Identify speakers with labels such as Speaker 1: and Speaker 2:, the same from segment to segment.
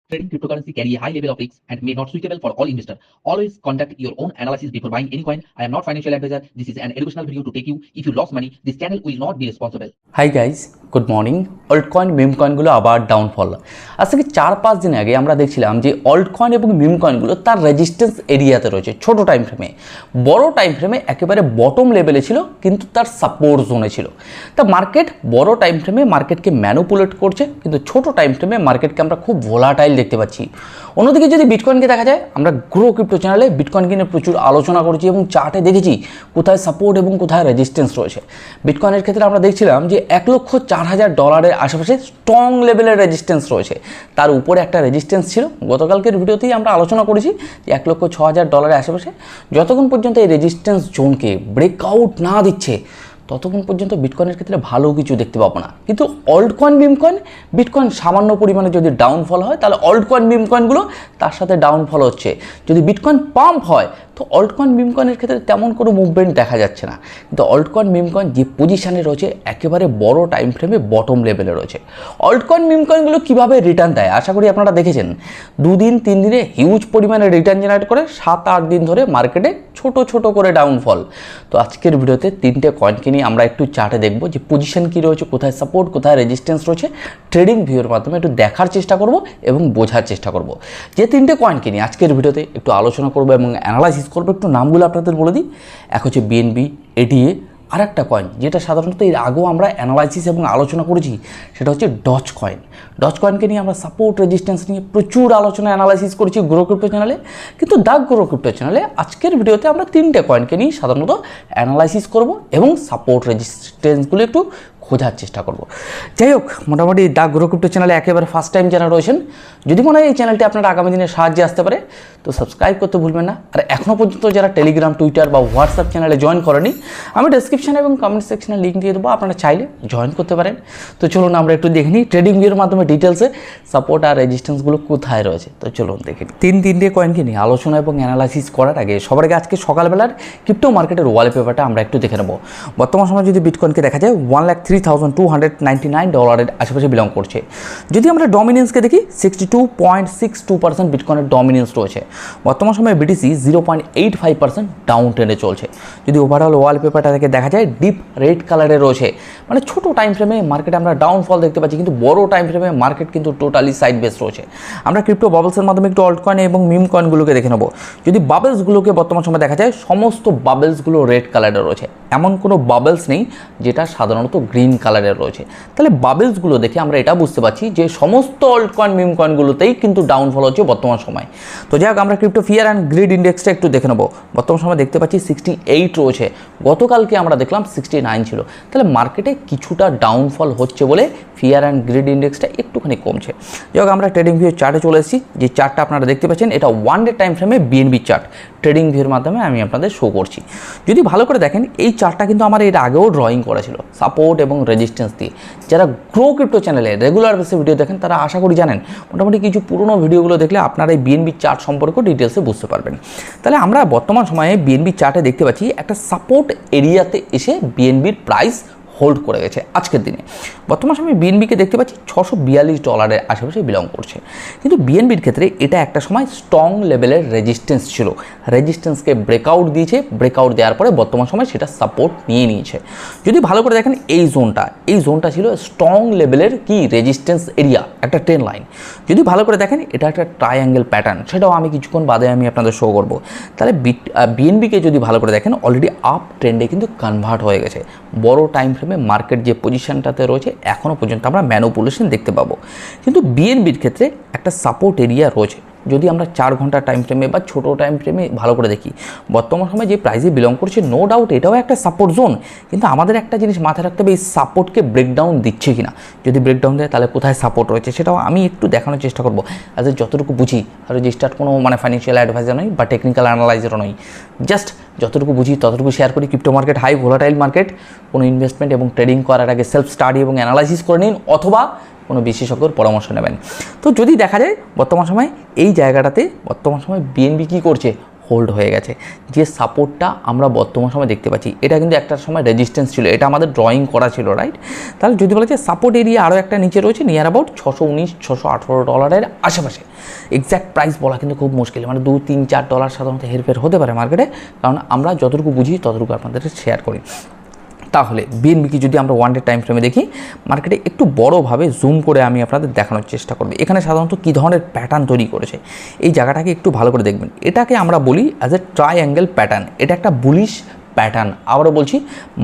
Speaker 1: Trading cryptocurrency carry a high level of risk and may not suitable for all investors. Always conduct your own analysis before buying any coin. I am not financial advisor. This is an educational video to take you. If you lost money, this channel will not be responsible.
Speaker 2: Hi guys, good morning. Alt coin meme কয়েনগুলো আবার downfall. আজ থেকে 4-5 দিন আগে আমরা দেখছিলাম যে alt coin এবং মিম কয়েনগুলো তার রেজিস্ট্যান্স এরিয়াতে রয়েছে ছোট টাইম ফ্রেমে। বড় টাইম ফ্রেমে একেবারে বটম লেভেলে ছিল, কিন্তু তার সাপোর্ট জোনে ছিল। তা মার্কেট বড় টাইম ফ্রেমে মার্কেটকে ম্যানুপুলেট করছে, কিন্তু ছোট টাইম ফ্রেমে মার্কেটকে আমরা খুব ভোলাটাইল দেখতে পাচ্ছি। অন্যদিকে যদি বিটকয়েনকে দেখা যায়, আমরা গ্রো ক্রিপ্টো চ্যানেলে বিটকয়েনকে নিয়ে প্রচুর আলোচনা করেছি এবং চার্টে দেখেছি কোথায় সাপোর্ট এবং কোথায় রেজিস্ট্যান্স রয়েছে। বিটকয়েনের ক্ষেত্রে আমরা দেখছিলাম যে $1,04,000 আশেপাশে স্ট্রং লেভেলের রেজিস্ট্যান্স রয়েছে। তার উপরে একটা রেজিস্ট্যান্স ছিল, গতকালকের ভিডিওতেই আমরা আলোচনা করেছি যে $1,06,000 আশেপাশে যতক্ষণ পর্যন্ত এই রেজিস্ট্যান্স জোনকে ব্রেকআউট না দিচ্ছে ততক্ষণ পর্যন্ত বিটকয়েনের ক্ষেত্রে ভালো কিছু দেখতে পাবো না। কিন্তু alt coin meme coin, bitcoin সামান্য পরিমাণে যদি ডাউনফল হয় তাহলে অল্ট কয়েন মিম কয়েনগুলো তার সাথে ডাউনফল হচ্ছে। যদি বিটকয়েন পাম্প হয় তো অল্ট কয়েন মিম কয়েনের ক্ষেত্রে তেমন কোনো মুভমেন্ট দেখা যাচ্ছে না। কিন্তু অল্ট কয়েন মিম কয়েন যে পজিশানে রয়েছে একেবারে বড় টাইম ফ্রেমে বটম লেভেলে রয়েছে। অল্ট কয়েন মিম কয়েনগুলো কীভাবে রিটার্ন দেয় আশা করি আপনারা দেখেছেন। 2 দিন 3 দিনে হিউজ পরিমাণে রিটার্ন জেনারেট করে 7-8 দিন ধরে মার্কেটে ছোট ছোট করে ডাউনফল। তো আজকের ভিডিওতে 3টে কয়েনকে নিয়ে আমরা একটু চার্টে দেখব যে পজিশন কী রয়েছে, কোথায় সাপোর্ট, কোথায় রেজিস্ট্যান্স রয়েছে। ট্রেডিং ভিউর মাধ্যমে একটু দেখার চেষ্টা করব এবং বোঝার চেষ্টা করব। যে 3টে কয়েনকে নিয়ে আজকের ভিডিওতে একটু আলোচনা করব এবং অ্যানালাইসিস করবো। একটু নামগুলো আপনাদের বলে দিই। এক হচ্ছে BNB, ADA। আর একটা কয়েন যেটা সাধারণত এর আগেও আমরা অ্যানালাইসিস এবং আলোচনা করেছি, সেটা হচ্ছে ডজ কয়েন। ডজ কয়েনকে নিয়ে আমরা সাপোর্ট রেজিস্ট্যান্স নিয়ে প্রচুর আলোচনা অ্যানালাইসিস করেছি গ্রো ক্রিপ্টো চ্যানেলে। কিন্তু দ্য গ্রো ক্রিপ্টো চ্যানেলে আজকের ভিডিওতে আমরা 3টে কয়েনকে নিয়ে সাধারণত অ্যানালাইসিস করব এবং সাপোর্ট রেজিস্ট্যান্সগুলো একটু খোঁজার চেষ্টা করব। যাই হোক, মোটামুটি দ্য গ্রো ক্রিপ্টো চ্যানেলে একেবারে ফার্স্ট টাইম যারা রয়েছেন, যদি মনে হয় এই চ্যানেলটি আপনারা আগামী দিনে সাহায্যে আসতে পারে তো সাবস্ক্রাইব করতে ভুলবেন না। আর এখনও পর্যন্ত যারা টেলিগ্রাম, টুইটার বা হোয়াটসঅ্যাপ চ্যানেলে জয়েন করেনি, আমি ডেসক্রিপশানে এবং কমেন্ট সেকশনে লিঙ্ক দিয়ে দেবো, আপনারা চাইলে জয়েন করতে পারেন। তো চলুন আমরা একটু দেখে নিই ট্রেডিং ভিউর মাধ্যমে ডিটেলসে সাপোর্ট আর রেজিস্ট্যান্সগুলো কোথায় রয়েছে। তো চলুন দেখে নিই। 3টে কয়েনকে নিয়ে আলোচনা এবং অ্যানালাইসিস করার আগে সবার আগে আজকে সকালবেলার ক্রিপ্টো মার্কেটের ওয়ালপেপারটা আমরা একটু দেখে নেব। বর্তমান সময় যদি বিটকয়েনকে দেখা যায় $1,03,299 আশেপাশে বিলং করছে। যদি আমরা ডমিনেন্সকে দেখি 62.62% বিটকয়েনের ডমিনেন্স রয়েছে। বর্তমান সময়ে BTC 0.85% ডাউন ট্রেন্ডে চলছে। যদি ওভারঅল ওয়ালপেপারটা থেকে দেখা যায় ডিপ রেড কালারে রয়েছে, মানে ছোট টাইম ফ্রেমে মার্কেটে আমরা ডাউনফল দেখতে পাচ্ছি, কিন্তু বড় টাইম ফ্রেমে মার্কেট কিন্তু টোটালি সাইড বেস রয়েছে। আমরা ক্রিপ্টো বাবলসের মাধ্যমে একটু অল্ট কয়েন এবং মিম কয়েনগুলোকে দেখে নেব। যদি বাবলসগুলোকে বর্তমান সময় দেখা যায়, সমস্ত বাবলসগুলো রেড কালারে রয়েছে, এমন কোনো বাবলস নেই যেটা সাধারণত গ্রিন কালারের রয়েছে। তাহলে বাবলসগুলো দেখে আমরা এটা বুঝতে পারছি যে সমস্ত অল্ট কয়েন মিম কয়েনগুলোতেই কিন্তু ডাউনফল হচ্ছে বর্তমান সময়। তো যাই হোক, আমরা ক্রিপ্টো ফিয়ার অ্যান্ড গ্রিড ইন্ডেক্সটা একটু দেখে নেব। বর্তমান সময় দেখতে পাচ্ছি 68 রয়েছে, গতকালকে আমরা দেখলাম 69 ছিল। তাহলে মার্কেটে কিছুটা ডাউনফল হচ্ছে বলে ফিয়ার অ্যান্ড গ্রিড ইন্ডেক্সটা একটুখানি কমছে। যাই হোক, আমরা ট্রেডিং ভিউ চার্টে চলে এসেছি। যে চার্টটা আপনারা দেখতে পাচ্ছেন এটা 1 ডে টাইম ফ্রেমে BNB চার্ট ট্রেডিং ভিউর মাধ্যমে আমি আপনাদের শো করছি। যদি ভালো করে দেখেন, এই চার্টটা কিন্তু আমার এর আগেও ড্রয়িং করা ছিল সাপোর্ট এবং রেজিস্ট্যান্স দিয়ে। যারা গ্রো ক্রিপ্টো চ্যানেলে রেগুলার বেসে ভিডিও দেখেন তারা আশা করি জানেন, মোটামুটি কিছু পুরনো ভিডিওগুলো দেখলে আপনারা এই BNB চার্ট সম্পর্কে ডিটেলসে বুঝতে পারবেন। তাহলে আমরা বর্তমান সময়ে BNB চার্টে দেখতে পাচ্ছি একটা সাপোর্ট এরিয়াতে এসে BNBর প্রাইস হোল্ড করে গেছে আজকের দিনে। বর্তমান সময় BNBকে দেখতে পাচ্ছি $642 আশেপাশে বিলং করছে। কিন্তু BNBর ক্ষেত্রে এটা একটা সময় স্ট্রং লেভেলের রেজিস্ট্যান্স ছিল, রেজিস্ট্যান্সকে ব্রেকআউট দিয়েছে, ব্রেকআউট দেওয়ার পরে বর্তমান সময় সেটা সাপোর্ট নিয়ে নিয়েছে। যদি ভালো করে দেখেন, এই জোনটা ছিল স্ট্রং লেভেলের কি রেজিস্ট্যান্স এরিয়া, একটা ট্রেন লাইন। যদি ভালো করে দেখেন, এটা একটা ট্রায়াঙ্গেল প্যাটার্ন, সেটাও আমি কিছুক্ষণ বাদে আমি আপনাদের শো করব। তাহলে BNBকে যদি ভালো করে দেখেন, অলরেডি আপ ট্রেন্ডে কিন্তু কনভার্ট হয়ে গেছে। বড় টাইম ফ্রেমে মার্কেট যে পজিশনটাতে রয়েছে এখনও পর্যন্ত আমরা ম্যানুপুলেশন দেখতে পাবো। কিন্তু BNBর ক্ষেত্রে একটা সাপোর্ট এরিয়া রয়েছে। যদি আমরা 4 ঘন্টা টাইম ফ্রেমে বা ছোটো টাইম ফ্রেমে ভালো করে দেখি, বর্তমান সময় যে প্রাইসে বিলং করছে, নো ডাউট এটাও একটা সাপোর্ট জোন। কিন্তু আমাদের একটা জিনিস মাথায় রাখতে হবে, এই সাপোর্টকে ব্রেকডাউন দিচ্ছে কিনা। যদি ব্রেকডাউন দেয় তাহলে কোথায় সাপোর্ট রয়েছে সেটাও আমি একটু দেখানোর চেষ্টা করবো। অ্যাজ যতটুকু বুঝি, আর রেজিস্টার্ড কোনো ফাইন্যান্সিয়াল অ্যাডভাইজার নয় বা টেকনিক্যাল অ্যানালাইজারও নয়, জাস্ট যতটুকু বুঝি ততটুকু শেয়ার করি। Crypto market high volatile market, কোনো ইনভেস্টমেন্ট এবং ট্রেডিং করার আগে সেলফ স্টাডি এবং অ্যানালাইসিস করে নিন, অথবা কোনো বিশেষজ্ঞর পরামর্শ নেবেন। তো যদি দেখা যায় বর্তমান সময় এই জায়গাটাতে বর্তমান সময় BNB কী করছে, হোল্ড হয়ে গেছে। যে সাপোর্টটা আমরা বর্তমান সময় দেখতে পাচ্ছি এটা কিন্তু একটা সময় রেজিস্ট্যান্স ছিল, এটা আমাদের ড্রয়িং করা ছিল, রাইট? তাহলে যদি বলা যায় সাপোর্ট এরিয়া আরও একটা নিচে রয়েছে নিয়ার অ্যাবাউট $619-618 আশেপাশে। এক্স্যাক্ট প্রাইস বলা কিন্তু খুব মুশকিল, মানে $2-3-4 সাধারণত হেরফের হতে পারে মার্কেটে, কারণ আমরা যতটুকু বুঝি ততটুকু আপনাদের শেয়ার করি। তাহলে বিএনবিকে যদি আমরা ওয়ান ডে টাইম ফ্রেমে দেখি, মার্কেটে একটু বড়োভাবে জুম করে আমি আপনাদের দেখানোর চেষ্টা করব এখানে সাধারণত কী ধরনের প্যাটার্ন তৈরি করেছে। এই জায়গাটাকে একটু ভালো করে দেখবেন, এটাকে আমরা বলি অ্যাজ এ ট্রাইঅ্যাঙ্গেল প্যাটার্ন। এটা একটা বুলিশ প্যাটার্ন, আবারও বলছি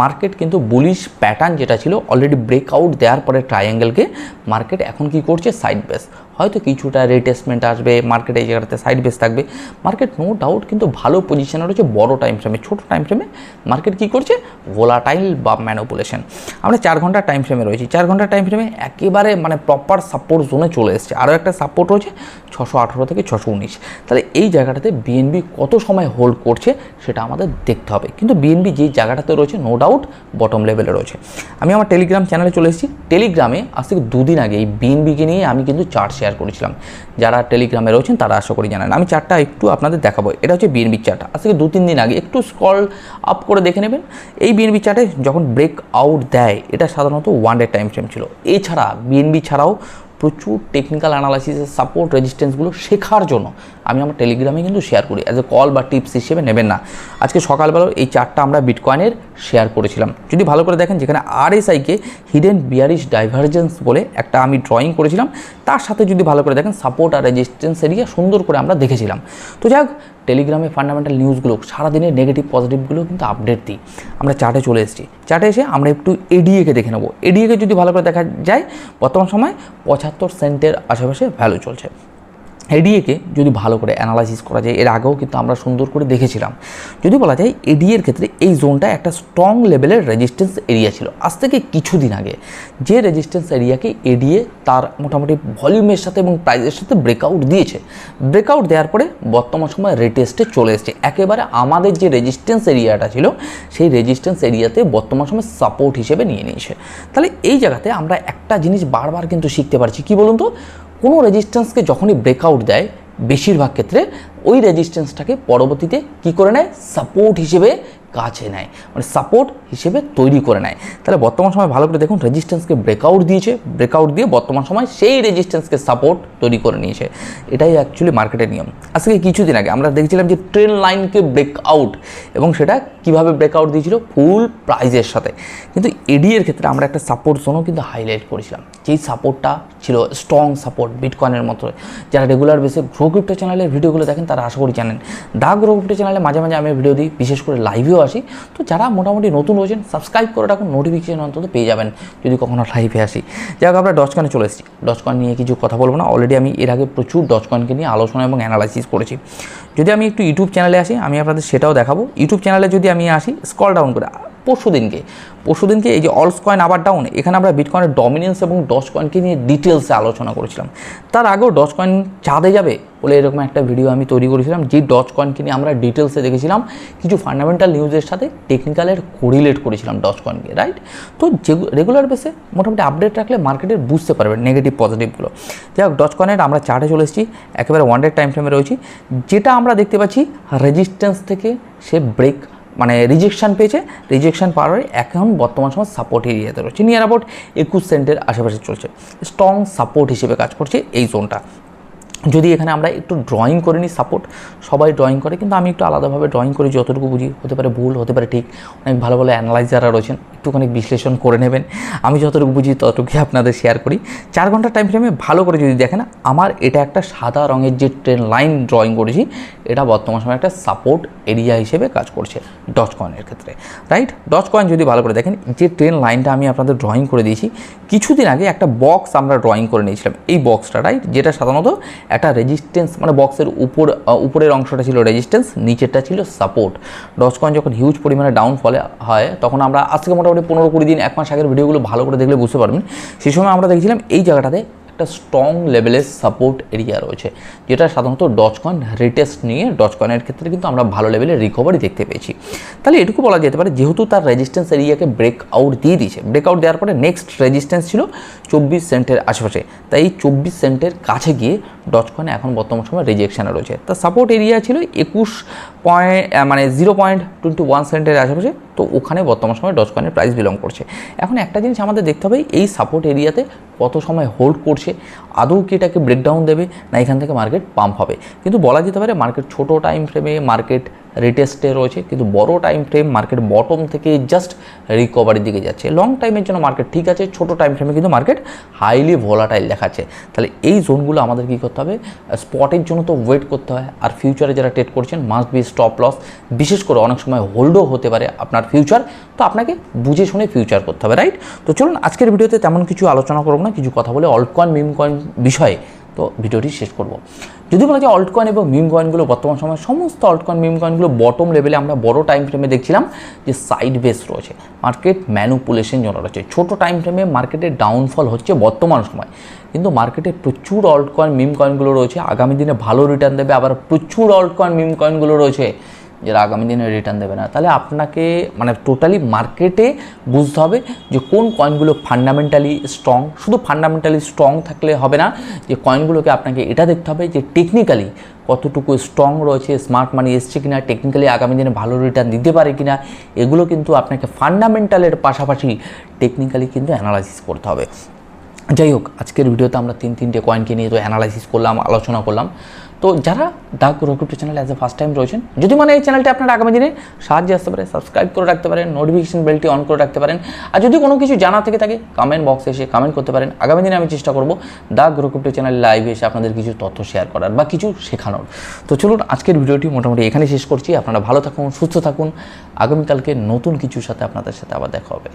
Speaker 2: মার্কেট কিন্তু বুলিশ প্যাটার্ন যেটা ছিল অলরেডি ব্রেকআউট দেওয়ার পরে ট্রাইঅ্যাঙ্গেলকে মার্কেট এখন কি করছে, সাইড বেস, হয়তো কিছুটা রিটেসমেন্ট আসবে, মার্কেটে এই জায়গাটাতে সাইড বেস থাকবে। মার্কেট নো ডাউট কিন্তু ভালো পজিশনে রয়েছে বড় টাইম ফ্রেমে। ছোটো টাইম ফ্রেমে মার্কেট কী করছে, ভোলাটাইল বা ম্যানিপুলেশন। আমরা 4 ঘন্টা টাইম ফ্রেমে রয়েছি, 4 ঘন্টা টাইম ফ্রেমে একেবারে মানে প্রপার সাপোর্ট জোনে চলে এসেছে। আরও একটা সাপোর্ট রয়েছে 618 থেকে 619। তাহলে এই জায়গাটাতে বিএনবি কত সময় হোল্ড করছে সেটা আমাদের দেখতে হবে। কিন্তু বিএনবি যে জায়গাটাতে রয়েছে নো ডাউট বটম লেভেলে রয়েছে। আমি আমার টেলিগ্রাম চ্যানেলে চলে এসেছি। টেলিগ্রামে আজ থেকে 2 দিন আগে এই বিএনবিকে নিয়ে আমি কিন্তু চার্ট শেয়ার করেছিলাম। যারা টেলিগ্রামে রয়েছেন তারা আশা করি জানেন। আমি চার্টটা একটু আপনাদের দেখাবো। এটা হচ্ছে বিএনবি চার্ট, আজ থেকে 2-3 দিন আগে একটু স্ক্রল আপ করে দেখে নেবেন। এই বিএনবি চার্টে যখন ব্রেক আউট দেয় এটা সাধারণত ওয়ান ডে টাইম ফ্রেম ছিল। এছাড়া বিএনবি ছাড়াও প্রচুর টেকনিক্যাল অ্যানালাইসিসের সাপোর্ট রেজিস্ট্যান্সগুলো শেখার জন্য আমি আমার টেলিগ্রামে কিন্তু শেয়ার করি, অ্যাজ এ কল বা টিপস হিসেবে নেবেন না। আজকে সকালবেলা এই চার্টটা আমরা বিটকয়েনের শেয়ার করেছিলাম। যদি ভালো করে দেখেন, যেখানে আরএসআইকে হিডেন বিয়ারিশ ডাইভারজেন্স বলে একটা আমি ড্রয়িং করেছিলাম, তার সাথে যদি ভালো করে দেখেন সাপোর্ট আর রেজিস্ট্যান্স এরিয়া সুন্দর করে আমরা দেখেছিলাম। তো যাক, টেলিগ্রামে ফান্ডামেন্টাল নিউজগুলো সারাদিনের নেগেটিভ পজিটিভগুলো কিন্তু আপডেট দিই। আমরা চার্টে চলে এসেছি। চার্টে এসে আমরা একটু এডিএকে দেখে নেব। এডিএকে যদি ভালো করে দেখা যায় বর্তমান সময় 75 সেন্টের আশেপাশে ভ্যালু চলছে। এডিএকে যদি ভালো করে অ্যানালাইসিস করা যায়, এর আগেও কিন্তু আমরা সুন্দর করে দেখেছিলাম। যদি বলা যায় এডিএর ক্ষেত্রে এই জোনটা একটা স্ট্রং লেভেলের রেজিস্ট্যান্স এরিয়া ছিল। আজ থেকে কিছুদিন আগে যে রেজিস্ট্যান্স এরিয়াকে এডিএ তার মোটামুটি ভলিউমের সাথে এবং প্রাইসের সাথে ব্রেকআউট দিয়েছে। ব্রেকআউট দেওয়ার পরে বর্তমান সময় রেটেস্টে চলে এসেছে। একেবারে আমাদের যে রেজিস্ট্যান্স এরিয়াটা ছিল সেই রেজিস্ট্যান্স এরিয়াতে বর্তমান সময় সাপোর্ট হিসেবে নিয়ে নিয়েছে। তাহলে এই জায়গাতে আমরা একটা জিনিস বারবার কিন্তু শিখতে পারছি, কি বলুন তো, কোনো রেজিস্ট্যান্সকে যখনই ব্রেকআউট দেয় বেশিরভাগ ক্ষেত্রে ওই রেজিস্ট্যান্সটাকে পরবর্তীতে কী করে নেয়, সাপোর্ট হিসেবে কাছে নেয়, মানে সাপোর্ট হিসেবে তৈরি করে নেয়। তাহলে বর্তমান সময় ভালো করে দেখুন, রেজিস্ট্যান্সকে ব্রেকআউট দিয়েছে, ব্রেকআউট দিয়ে বর্তমান সময় সেই রেজিস্ট্যান্সকে সাপোর্ট তৈরি করে নিয়েছে। এটাই অ্যাকচুয়ালি মার্কেটের নিয়ম। আজকে কিছুদিন আগে আমরা দেখছিলাম যে ট্রেন লাইনকে ব্রেকআউট, এবং সেটা কিভাবে ব্রেকআউট দিয়েছিল, ফুল প্রাইজের সাথে। কিন্তু এডিএর ক্ষেত্রে আমরা একটা সাপোর্ট জোনও কিন্তু হাইলাইট করেছিলাম, যেই সাপোর্টটা ছিল স্ট্রং সাপোর্ট বিটকয়েনের মতো। যারা রেগুলার বেসে গ্রো ক্রিপ্টো চ্যানেলের ভিডিওগুলো দেখেন তারা আশা করি জানেন। দা গ্রো ক্রিপ্টো চ্যানেলে মাঝে মাঝে আমি ভিডিও দিই, বিশেষ করে লাইভেও আসি। তো যারা মোটামুটি নতুন রয়েছেন সাবস্ক্রাইব করে রাখুন, নোটিফিকেশন অন্তত পেয়ে যাবেন যদি কখনো লাইভে আসি। যাই হোক, আমরা ডজকয়েনে চলে এসেছি। ডজকয়েন নিয়ে কিছু কথা বলবো না, অলরেডি আমি এর আগে প্রচুর ডজকয়েনকে নিয়ে আলোচনা এবং অ্যানালাইসিস করেছি। যদি আমি একটু ইউটিউব চ্যানেলে আসি, আমি আপনাদের সেটাও দেখাবো। ইউটিউব চ্যানেলে যদি আমি আসি, স্ক্রল ডাউন করে পরশুদিনকে এই যে অলস কয়েন আবার ডাউন, এখানে আমরা বিটকয়েনের ডমিনেন্স এবং ডজকয়েনকে নিয়ে ডিটেলসে আলোচনা করেছিলাম। তার আগেও ডজকয়েন চাঁদে যাবে বলে এরকম একটা ভিডিও আমি তৈরি করেছিলাম, যে ডজকয়েনকে নিয়ে আমরা ডিটেলসে দেখেছিলাম, কিছু ফান্ডামেন্টাল নিউজের সাথে টেকনিক্যালের কোরিলেট করেছিলাম ডজকয়েনকে, রাইট? তো যে রেগুলার বেসে মোটামুটি আপডেট রাখলে মার্কেটের বুঝতে পারবেন নেগেটিভ পজিটিভগুলো। যাই হোক, ডজকয়েনের আমরা চার্টে চলে এসেছি, একেবারে ওয়ান ডে টাইম ফ্রেমে রয়েছি। যেটা আমরা দেখতে পাচ্ছি রেজিস্ট্যান্স থেকে সে ব্রেক মানে রিজেকশান পেয়েছে, রিজেকশান পাওয়ার পরে এখন বর্তমান সময় সাপোর্ট এরিয়াতে রয়েছে, নিয়ার অ্যাবাউট 21 সেন্টের আশেপাশে চলছে। স্ট্রং সাপোর্ট হিসেবে কাজ করছে এই জোনটা। যদি এখানে আমরা একটু ড্রয়িং করে নিই, সাপোর্ট সবাই ড্রয়িং করে, কিন্তু আমি একটু আলাদাভাবে ড্রয়িং করি, যতটুকু বুঝি, হতে পারে ভুল, হতে পারে ঠিক। অনেক ভালো ভালো অ্যানালাইজাররা রয়েছেন, একটুখানি বিশ্লেষণ করে নেবেন। আমি যতটুকু বুঝি ততটুকুই আপনাদের শেয়ার করি। 4 ঘন্টা টাইম ফ্রেমে ভালো করে যদি দেখেন, আমার এটা একটা সাদা রঙের যে ট্রেন লাইন ড্রয়িং করেছি, এটা বর্তমান সময় একটা সাপোর্ট এরিয়া হিসেবে কাজ করছে ডজকয়েনের ক্ষেত্রে, রাইট? ডজকয়েন যদি ভালো করে দেখেন, যে ট্রেন লাইনটা আমি আপনাদের ড্রয়িং করে দিয়েছি, কিছুদিন আগে একটা বক্স আমরা ড্রয়িং করে নিয়েছিলাম, এই বক্সটা, রাইট? যেটা সাধারণত একটা রেজিস্ট্যান্স, মানে বক্সের উপরের অংশটা ছিল রেজিস্ট্যান্স, নিচেরটা ছিল সাপোর্ট। ডজকয়েন যখন হিউজ পরিমাণে ডাউনফলে হয়, তখন আমরা আজকে মোটামুটি 15-20 দিন, 1 মাস আগের ভিডিওগুলো ভালো করে দেখলে বুঝতে পারবেন। সেই সময় আমরা দেখছিলাম এই জায়গাটাতে একটা স্ট্রং লেভেলের সাপোর্ট এরিয়া রয়েছে, যেটা সাধারণত ডজকয়েন রিটেস্ট নিয়ে ডজকয়েনের ক্ষেত্রে কিন্তু আমরা ভালো লেভেলের রিকভারি দেখতে পেয়েছি। তাহলে এটুকু বলা যেতে পারে যেহেতু তার রেজিস্ট্যান্স এরিয়াকে ব্রেকআউট দিয়ে দিয়েছে, ব্রেকআউট দেওয়ার পরে নেক্সট রেজিস্ট্যান্স ছিল 24 সেন্টের আশেপাশে, তাই এই 24 সেন্টের কাছে গিয়ে ডজকয়েন এখন বর্তমান সময় রিজেকশানে রয়েছে। তার সাপোর্ট এরিয়া ছিল 0.21 সেন্টের আশেপাশে, তো ওখানে বর্তমান সময় ডজকয়েনের প্রাইস বিলং করছে। এখন একটা জিনিস আমাদের দেখতে হবে, এই সাপোর্ট এরিয়াতে কত সময় হোল্ড করছে, আদৌ কি এটাকে ব্রেকডাউন দেবে না এখান থেকে মার্কেট পাম্প হবে। কিন্তু বলা যেতে পারে মার্কেট ছোটো টাইম ফ্রেমে মার্কেট রিটেস্টে রয়েছে, কিন্তু বড় টাইম ফ্রেম মার্কেট বটম থেকে জাস্ট রিকভারির দিকে যাচ্ছে। লং টাইমের জন্য মার্কেট ঠিক আছে, ছোটো টাইম ফ্রেমে কিন্তু মার্কেট হাইলি ভোলাটাইল দেখাচ্ছে। তাহলে এই জোনগুলো আমাদের কী করতে হবে, স্পটের জন্য তো ওয়েট করতে হয়, আর ফিউচারে যারা ট্রেড করছেন মাস্ট বি স্টপ লস, বিশেষ করে অনেক সময় হোল্ডও হতে পারে আপনার ফিউচার, তো আপনাকে বুঝে শুনে ফিউচার করতে হবে, রাইট? তো চলুন আজকের ভিডিওতে তেমন কিছু আলোচনা করবো না, কিছু কথা বলে অল্ট কয়েন মিম কয়েন বিষয়ে তো ভিডিওটি শেষ করব। যদি বলা যায় অল্ট কয়েন এবং মিম কয়েনগুলো বর্তমান সময় সমস্ত অল্ট কয়েন মিম কয়েনগুলো বটম লেভেলে আমরা বড় টাইম ফ্রেমে দেখছিলাম যে সাইড বেস রয়েছে, মার্কেট ম্যানুপুলেশন জন্য রয়েছে। ছোটো টাইম ফ্রেমে মার্কেটের ডাউনফল হচ্ছে বর্তমান সময়, কিন্তু মার্কেটে প্রচুর অল্ট কয়েন মিম কয়েনগুলো রয়েছে আগামী দিনে ভালো রিটার্ন দেবে, আবার প্রচুর অল্ট কয়েন মিম কয়েনগুলো রয়েছে যারা আগামী দিনে রিটার্ন দেবে না। তাহলে আপনাকে মানে টোটালি মার্কেটে বুঝতে হবে যে কোন কয়েনগুলো ফান্ডামেন্টালি স্ট্রং। শুধু ফান্ডামেন্টালি স্ট্রং থাকলে হবে না, যে কয়েনগুলোকে আপনাকে এটা দেখতে হবে যে টেকনিক্যালি কতটুকু স্ট্রং রয়েছে, স্মার্ট মানি এসছে কিনা, টেকনিক্যালি আগামী দিনে ভালো রিটার্ন দিতে পারে কিনা, এগুলো কিন্তু আপনাকে ফান্ডামেন্টালের পাশাপাশি টেকনিক্যালি কিন্তু অ্যানালাইসিস করতে হবে। যাই হোক, আজকের ভিডিওতে আমরা তিনটে কয়েনকে নিয়ে তো অ্যানালাইসিস করলাম, আলোচনা করলাম। তো যারা the grow crypto channel as a first time রয়েছেন, যদি মানে এই চ্যানেলটি আপনার আগামী দিনে সাহায্যে আসতে পারে, সাবস্ক্রাইব করে রাখতে পারেন, নোটিফিকেশন বেলটি অন করে রাখতে পারেন। আর যদি কোনো কিছু জানা থেকে থাকে কমেন্ট বক্সে এসে কমেন্ট করতে পারেন। আগামী দিনে আমি চেষ্টা করব দ্য গ্রো ক্রিপ্টো চ্যানেল লাইভে এসে আপনাদের কিছু তথ্য শেয়ার করার বা কিছু শেখানোর। তো চলুন আজকের ভিডিওটি মোটামুটি এখানে শেষ করছি। আপনারা ভালো থাকুন, সুস্থ থাকুন। আগামীকালকে নতুন কিছুর সাথে আপনাদের সাথে আবার দেখা হবে।